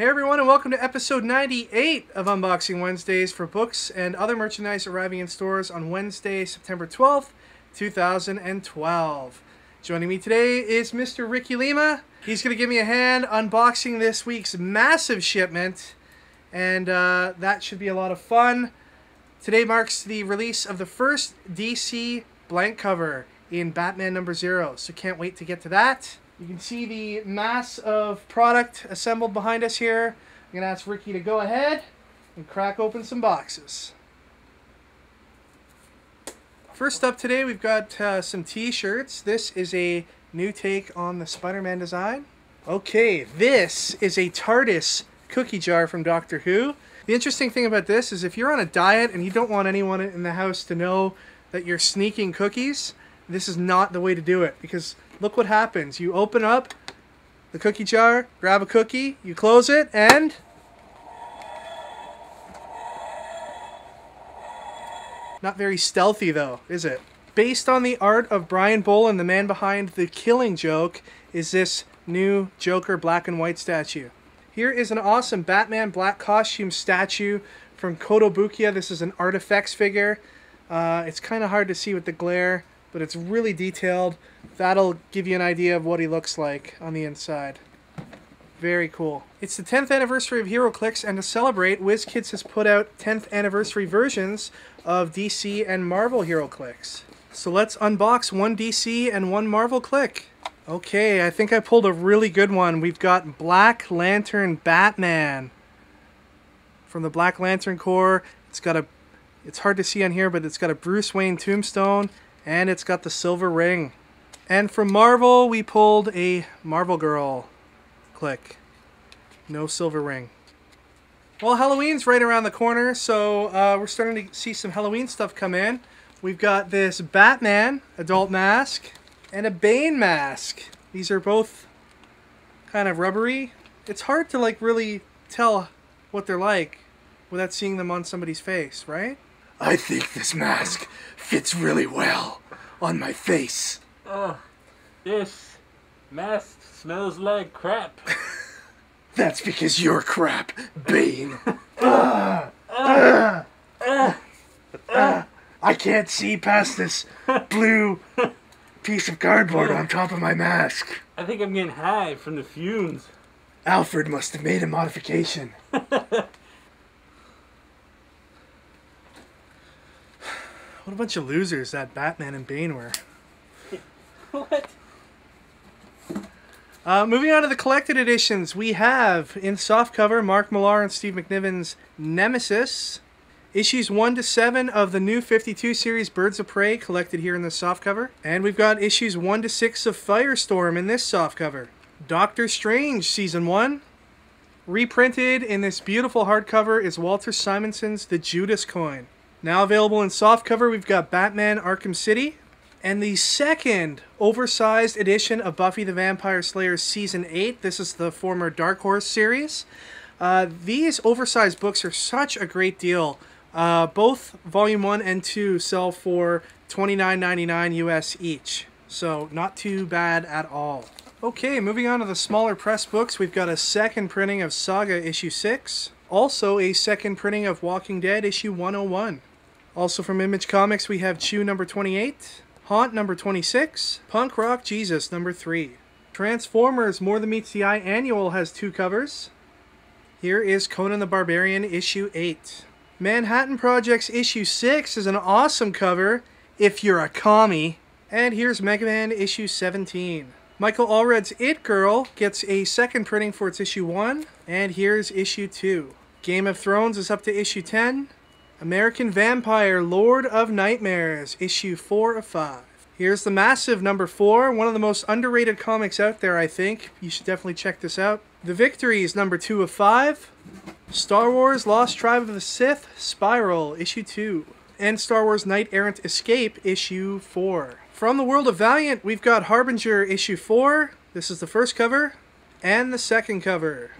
Hey everyone, and welcome to episode 98 of Unboxing Wednesdays for books and other merchandise arriving in stores on Wednesday, September 12th, 2012. Joining me today is Mr. Ricky Lima. He's going to give me a hand unboxing this week's massive shipment, and that should be a lot of fun. Today marks the release of the first DC blank cover in Batman #0, so can't wait to get to that. You can see the mass of product assembled behind us here. I'm going to ask Ricky to go ahead and crack open some boxes. First up today, we've got some t-shirts. This is a new take on the Spider-Man design. Okay, this is a TARDIS cookie jar from Doctor Who. The interesting thing about this is if you're on a diet and you don't want anyone in the house to know that you're sneaking cookies, this is not the way to do it, because look what happens. You open up the cookie jar, grab a cookie, you close it, and not very stealthy though, is it? Based on the art of Brian Bolland, the man behind The Killing Joke, is this new Joker black and white statue. Here is an awesome Batman black costume statue from Kotobukiya. This is an ARTFX figure. It's kind of hard to see with the glare, but it's really detailed. That'll give you an idea of what he looks like on the inside. Very cool. It's the 10th anniversary of HeroClix, and to celebrate, WizKids has put out 10th anniversary versions of DC and Marvel HeroClix. So let's unbox one DC and one Marvel Click. Okay, I think I pulled a really good one. We've got Black Lantern Batman from the Black Lantern Corps. It's hard to see on here, but it's got a Bruce Wayne tombstone, and it's got the silver ring. And from Marvel, we pulled a Marvel Girl Click. No silver ring. Well, Halloween's right around the corner, so we're starting to see some Halloween stuff come in. We've got this Batman adult mask and a Bane mask. These are both kind of rubbery. It's hard to really tell what they're like without seeing them on somebody's face, right? I think this mask fits really well on my face. This mask smells like crap. That's because you're crap, Bane. I can't see past this blue piece of cardboard on top of my mask. I think I'm getting high from the fumes. Alfred must have made a modification. What a bunch of losers that Batman and Bane were. What? Moving on to the collected editions, we have in softcover Mark Millar and Steve McNiven's Nemesis. Issues 1 to 7 of the new 52 series Birds of Prey collected here in the softcover. And we've got issues 1 to 6 of Firestorm in this softcover. Doctor Strange Season 1. Reprinted in this beautiful hardcover is Walter Simonson's The Judas Coin. Now available in softcover, we've got Batman Arkham City. And the second oversized edition of Buffy the Vampire Slayer Season 8. This is the former Dark Horse series. These oversized books are such a great deal. Both Volume 1 and 2 sell for $29.99 US each. So not too bad at all. Okay, moving on to the smaller press books, we've got a second printing of Saga issue 6. Also a second printing of Walking Dead issue 101. Also from Image Comics, we have Chew number 28. Haunt number 26, Punk Rock Jesus number 3. Transformers More Than Meets the Eye Annual has 2 covers. Here is Conan the Barbarian issue 8. Manhattan Projects issue 6 is an awesome cover if you're a commie. And here's Mega Man issue 17. Michael Allred's It Girl gets a second printing for its issue 1. And here's issue 2. Game of Thrones is up to issue 10. American Vampire, Lord of Nightmares, issue 4 of 5. Here's the massive number 4, one of the most underrated comics out there, I think. You should definitely check this out. The Victories, number 2 of 5. Star Wars Lost Tribe of the Sith, Spiral, issue 2. And Star Wars Knight Errant Escape, issue 4. From the world of Valiant, we've got Harbinger, issue 4. This is the first cover. And the second cover.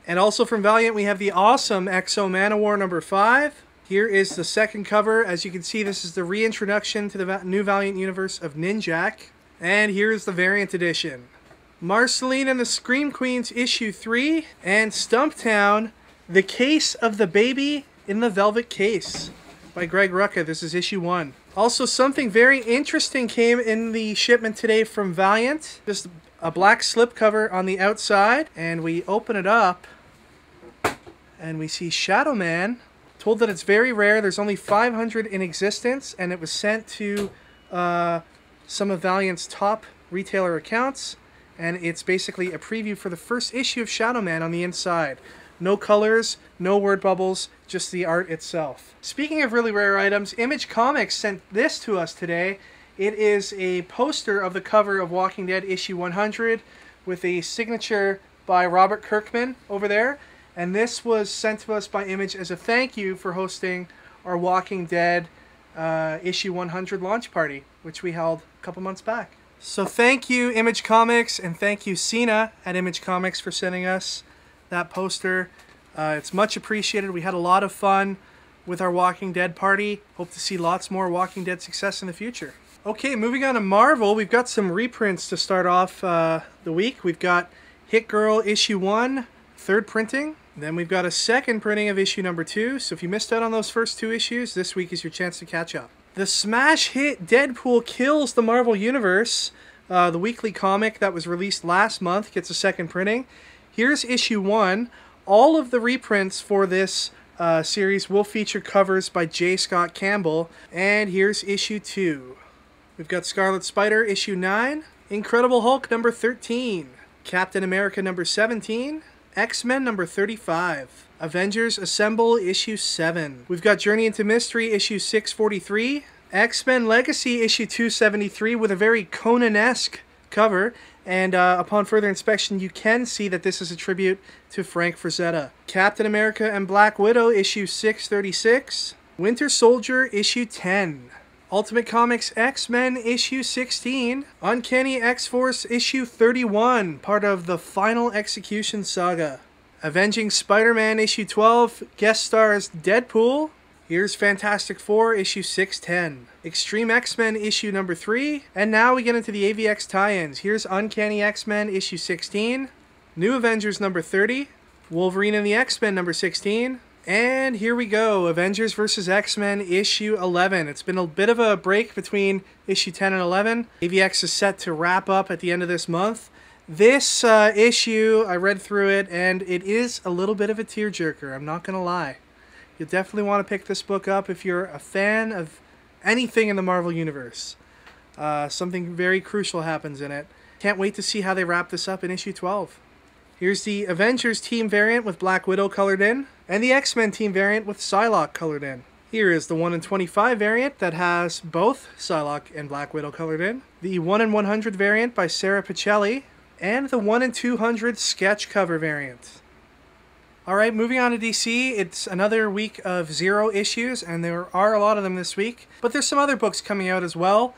And also from Valiant, we have the awesome Exo Manowar number 5. Here is the second cover. As you can see, this is the reintroduction to the new Valiant universe of Ninjak. And here's the variant edition. Marceline and the Scream Queens issue 3, and Stumptown, The Case of the Baby in the Velvet Case by Greg Rucka. This is issue 1. Also, something very interesting came in the shipment today from Valiant. Just a black slipcover on the outside, and we open it up and we see Shadow Man. Told that it's very rare. There's only 500 in existence, and it was sent to some of Valiant's top retailer accounts. And it's basically a preview for the first issue of Shadow Man on the inside. No colors, no word bubbles, just the art itself. Speaking of really rare items, Image Comics sent this to us today. It is a poster of the cover of Walking Dead issue 100 with a signature by Robert Kirkman over there. And this was sent to us by Image as a thank you for hosting our Walking Dead issue 100 launch party, which we held a couple months back. So thank you, Image Comics, and thank you, Cena at Image Comics, for sending us that poster. It's much appreciated. We had a lot of fun with our Walking Dead party. Hope to see lots more Walking Dead success in the future. Okay, moving on to Marvel, we've got some reprints to start off the week. We've got Hit Girl issue 1, third printing. Then we've got a second printing of issue number 2. So if you missed out on those first 2 issues, this week is your chance to catch up. The smash hit Deadpool Kills the Marvel Universe, the weekly comic that was released last month, gets a second printing. Here's issue 1. All of the reprints for this series will feature covers by J. Scott Campbell. And here's issue 2. We've got Scarlet Spider issue 9, Incredible Hulk number 13, Captain America number 17, X-Men number 35. Avengers Assemble issue 7. We've got Journey into Mystery issue 643. X-Men Legacy issue 273 with a very Conan-esque cover. And upon further inspection, you can see that this is a tribute to Frank Frazetta. Captain America and Black Widow issue 636. Winter Soldier issue 10. Ultimate Comics X-Men issue 16. Uncanny X-Force issue 31, part of the Final Execution saga. Avenging Spider-Man issue 12, guest stars Deadpool. Here's Fantastic Four issue 610. Extreme X-Men issue number 3. And now we get into the AvX tie-ins. Here's Uncanny X-Men issue 16. New Avengers number 30. Wolverine and the X-Men number 16. And here we go, Avengers vs. X-Men issue 11. It's been a bit of a break between issue 10 and 11. AvX is set to wrap up at the end of this month. This issue, I read through it, and it is a little bit of a tearjerker, I'm not going to lie. You'll definitely want to pick this book up if you're a fan of anything in the Marvel Universe. Something very crucial happens in it. Can't wait to see how they wrap this up in issue 12. Here's the Avengers team variant with Black Widow colored in, and the X-Men team variant with Psylocke colored in. Here is the 1 in 25 variant that has both Psylocke and Black Widow colored in, the 1 in 100 variant by Sarah Pichelli, and the 1 in 200 sketch cover variant. Alright, moving on to DC, it's another week of 0 issues, and there are a lot of them this week, but there's some other books coming out as well.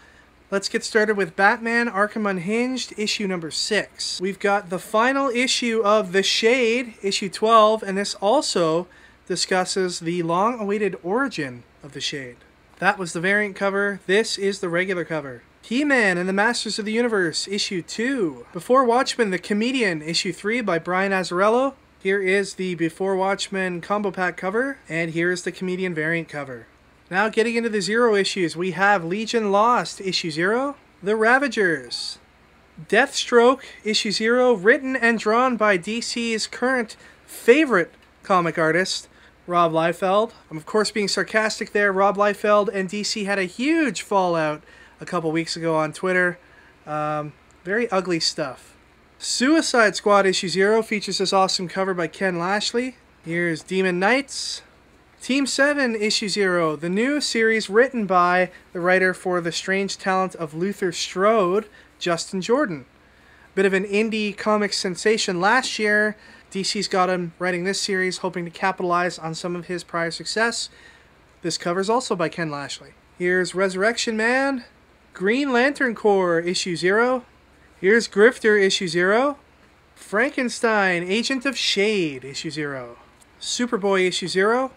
Let's get started with Batman Arkham Unhinged, issue number 6. We've got the final issue of The Shade, issue 12, and this also discusses the long-awaited origin of The Shade. That was the variant cover. This is the regular cover. He-Man and the Masters of the Universe, issue 2. Before Watchmen, The Comedian, issue 3 by Brian Azzarello. Here is the Before Watchmen combo pack cover, and here is the Comedian variant cover. Now getting into the 0 issues, we have Legion Lost, issue 0, The Ravagers, Deathstroke, issue 0, written and drawn by DC's current favorite comic artist, Rob Liefeld. I'm of course being sarcastic there. Rob Liefeld and DC had a huge fallout a couple weeks ago on Twitter. Very ugly stuff. Suicide Squad, issue 0, features this awesome cover by Ken Lashley. Here's Demon Knights. Team 7, issue 0, the new series written by the writer for The Strange Talent of Luther Strode, Justin Jordan. Bit of an indie comic sensation last year. DC's got him writing this series, hoping to capitalize on some of his prior success. This cover is also by Ken Lashley. Here's Resurrection Man, Green Lantern Corps, issue 0. Here's Grifter, issue 0. Frankenstein, Agent of Shade, issue 0. Superboy, issue 0.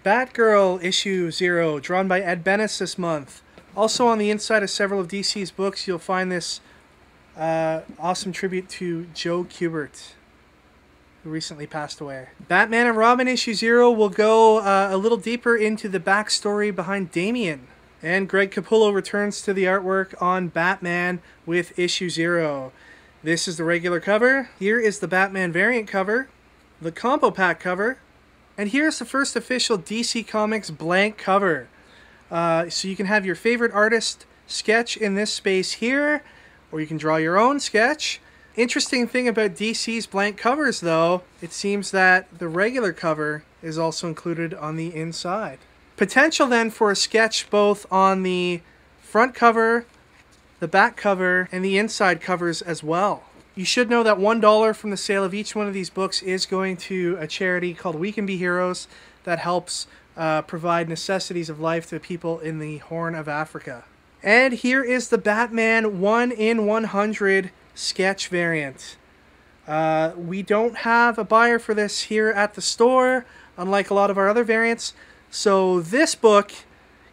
Batgirl, issue 0, drawn by Ed Benes this month. Also on the inside of several of DC's books, you'll find this Awesome tribute to Joe Kubert, who recently passed away. Batman and Robin issue 0 will go a little deeper into the backstory behind Damian. And Greg Capullo returns to the artwork on Batman with issue 0. This is the regular cover. Here is the Batman variant cover, the combo pack cover, and here's the first official DC Comics blank cover. So you can have your favorite artist sketch in this space here, or you can draw your own sketch. Interesting thing about DC's blank covers, though, it seems that the regular cover is also included on the inside. Potential then for a sketch both on the front cover, the back cover, and the inside covers as well. You should know that $1 from the sale of each one of these books is going to a charity called We Can Be Heroes that helps provide necessities of life to people in the Horn of Africa. And here is the Batman 1 in 100 sketch variant. We don't have a buyer for this here at the store, unlike a lot of our other variants. So this book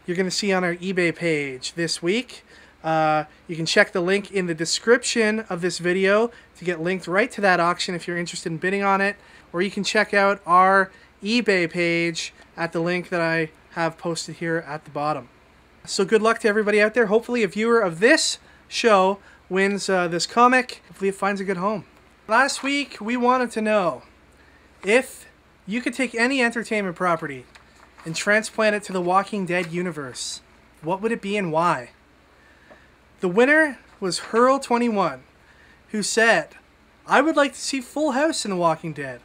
you're going to see on our eBay page this week. You can check the link in the description of this video to get linked right to that auction if you're interested in bidding on it. Or you can check out our eBay page at the link that I have posted here at the bottom. So good luck to everybody out there. Hopefully a viewer of this show wins this comic. Hopefully it finds a good home. Last week we wanted to know if you could take any entertainment property and transplant it to the Walking Dead universe, what would it be and why? The winner was Hurl21, who said, I would like to see Full House in The Walking Dead.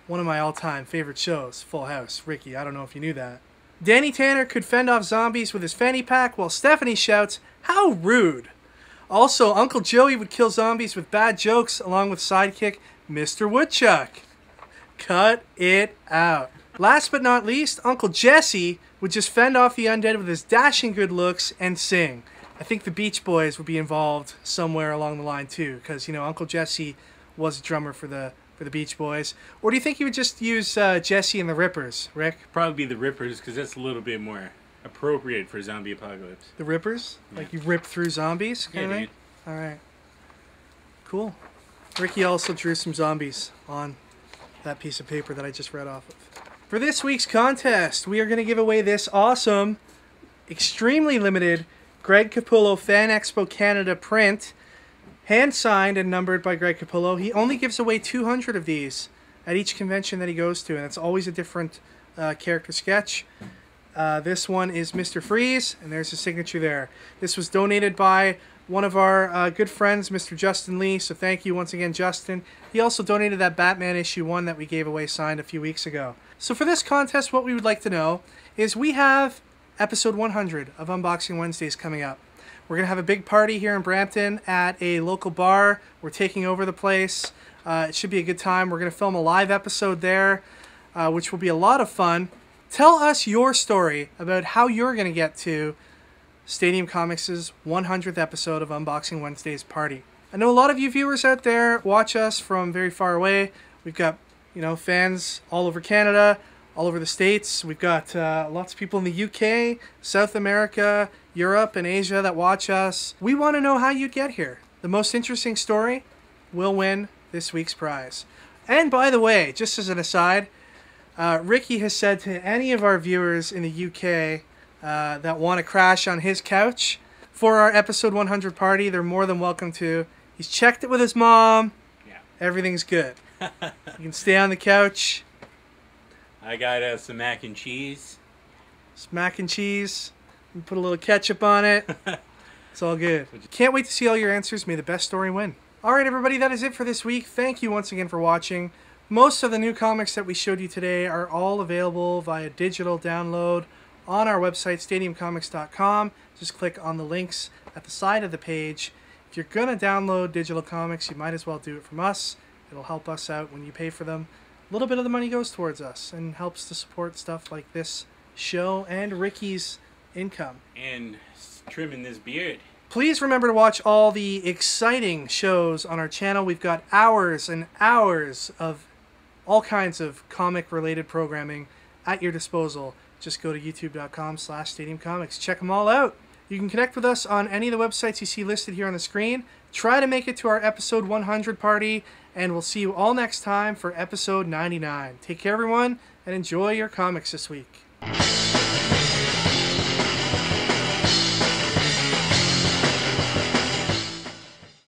One of my all-time favorite shows, Full House. Ricky, I don't know if you knew that. Danny Tanner could fend off zombies with his fanny pack, while Stephanie shouts, how rude. Also, Uncle Joey would kill zombies with bad jokes, along with sidekick Mr. Woodchuck. Cut it out. Last but not least, Uncle Jesse would just fend off the undead with his dashing good looks and sing. I think the Beach Boys would be involved somewhere along the line too, because, you know, Uncle Jesse was a drummer for the Beach Boys. Or do you think he would just use Jesse and the Rippers, Rick? Probably be the Rippers, because that's a little bit more appropriate for zombie apocalypse. The Rippers? Yeah. Like you rip through zombies? Yeah, dude. All right. Cool. Ricky also drew some zombies on that piece of paper that I just read off of. For this week's contest, we are going to give away this awesome, extremely limited Greg Capullo Fan Expo Canada print, hand-signed and numbered by Greg Capullo. He only gives away 200 of these at each convention that he goes to, and it's always a different character sketch. This one is Mr. Freeze, and there's his signature there. This was donated by one of our good friends, Mr. Justin Lee, so thank you once again, Justin. He also donated that Batman issue 1 that we gave away signed a few weeks ago. So for this contest, what we would like to know is we have episode 100 of Unboxing Wednesdays coming up. We're going to have a big party here in Brampton at a local bar. We're taking over the place. It should be a good time. We're going to film a live episode there, which will be a lot of fun. Tell us your story about how you're going to get to Stadium Comics' 100th episode of Unboxing Wednesdays party. I know a lot of you viewers out there watch us from very far away. We've got, you know, fans all over Canada, all over the States. We've got lots of people in the UK, South America, Europe, and Asia that watch us. We want to know how you'd get here. The most interesting story will win this week's prize. And by the way, just as an aside, Ricky has said to any of our viewers in the UK that want to crash on his couch for our episode 100 party, they're more than welcome to. He's checked it with his mom. Yeah. Everything's good. You can stay on the couch. I got some mac and cheese. Some mac and cheese. You put a little ketchup on it. It's all good. Can't wait to see all your answers. May the best story win. Alright everybody, that is it for this week. Thank you once again for watching. Most of the new comics that we showed you today are all available via digital download on our website, stadiumcomics.com. Just click on the links at the side of the page. If you're going to download digital comics, you might as well do it from us. It'll help us out when you pay for them. A little bit of the money goes towards us and helps to support stuff like this show and Ricky's income. And trimming this beard. Please remember to watch all the exciting shows on our channel. We've got hours and hours of all kinds of comic-related programming at your disposal. Just go to youtube.com/stadiumcomics. Check them all out. You can connect with us on any of the websites you see listed here on the screen. Try to make it to our episode 100 party, and we'll see you all next time for episode 99. Take care, everyone, and enjoy your comics this week.